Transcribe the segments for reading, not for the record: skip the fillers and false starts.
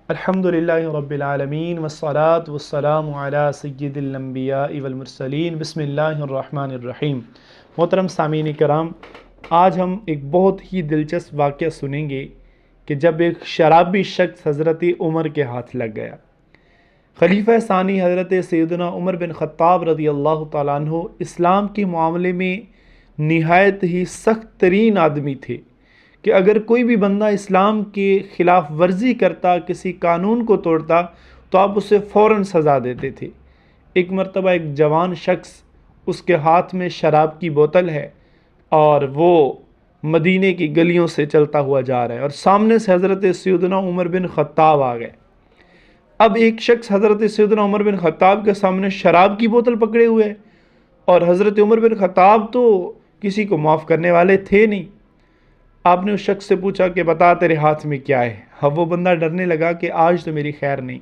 الحمدللہ رب العالمین والصلاة والسلام علی سید الانبیاء والمرسلین بسم اللہ الرحمن الرحیم۔ محترم سامعین کرام، آج ہم ایک بہت ہی دلچسپ واقعہ سنیں گے کہ جب ایک شرابی شخص حضرت عمر کے ہاتھ لگ گیا۔ خلیفہ ثانی حضرت سیدنا عمر بن خطاب رضی اللہ تعالیٰ عنہ اسلام کے معاملے میں نہایت ہی سخت ترین آدمی تھے کہ اگر کوئی بھی بندہ اسلام کے خلاف ورزی کرتا، کسی قانون کو توڑتا تو آپ اسے فوراً سزا دیتے تھے۔ ایک مرتبہ ایک جوان شخص، اس کے ہاتھ میں شراب کی بوتل ہے اور وہ مدینے کی گلیوں سے چلتا ہوا جا رہا ہے اور سامنے سے حضرت سیدنا عمر بن خطاب آ گئے۔ اب ایک شخص حضرت سیدنا عمر بن خطاب کے سامنے شراب کی بوتل پکڑے ہوئے ہے اور حضرت عمر بن خطاب تو کسی کو معاف کرنے والے تھے نہیں۔ آپ نے اس شخص سے پوچھا کہ بتا تیرے ہاتھ میں کیا ہے؟ اب وہ بندہ ڈرنے لگا کہ آج تو میری خیر نہیں،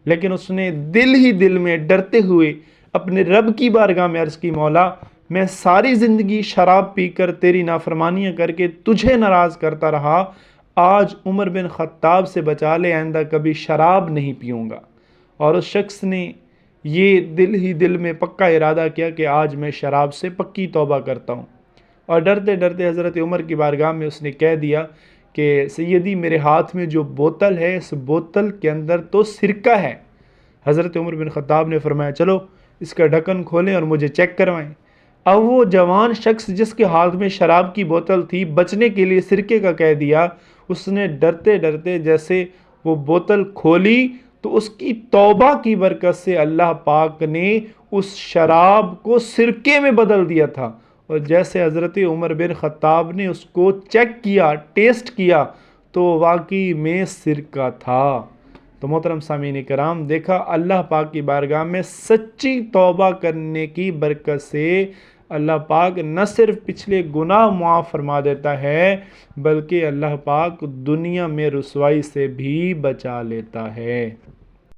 لیکن اس نے دل ہی دل میں ڈرتے ہوئے اپنے رب کی بارگاہ میں عرض کی، مولا میں ساری زندگی شراب پی کر تیری نافرمانیاں کر کے تجھے ناراض کرتا رہا، آج عمر بن خطاب سے بچا لے، آئندہ کبھی شراب نہیں پیوں گا۔ اور اس شخص نے یہ دل ہی دل میں پکا ارادہ کیا کہ آج میں شراب سے پکی توبہ کرتا ہوں، اور ڈرتے ڈرتے حضرت عمر کی بارگاہ میں اس نے کہہ دیا کہ سیدی میرے ہاتھ میں جو بوتل ہے، اس بوتل کے اندر تو سرکہ ہے۔ حضرت عمر بن خطاب نے فرمایا چلو اس کا ڈھکن کھولیں اور مجھے چیک کروائیں۔ اب وہ جوان شخص جس کے ہاتھ میں شراب کی بوتل تھی، بچنے کے لیے سرکے کا کہہ دیا، اس نے ڈرتے ڈرتے جیسے وہ بوتل کھولی تو اس کی توبہ کی برکت سے اللہ پاک نے اس شراب کو سرکے میں بدل دیا تھا، اور جیسے حضرت عمر بن خطاب نے اس کو چیک کیا، ٹیسٹ کیا تو واقعی میں سرکہ تھا۔ تو محترم سامعین کرام، دیکھا اللہ پاک کی بارگاہ میں سچی توبہ کرنے کی برکت سے اللہ پاک نہ صرف پچھلے گناہ معاف فرما دیتا ہے بلکہ اللہ پاک دنیا میں رسوائی سے بھی بچا لیتا ہے۔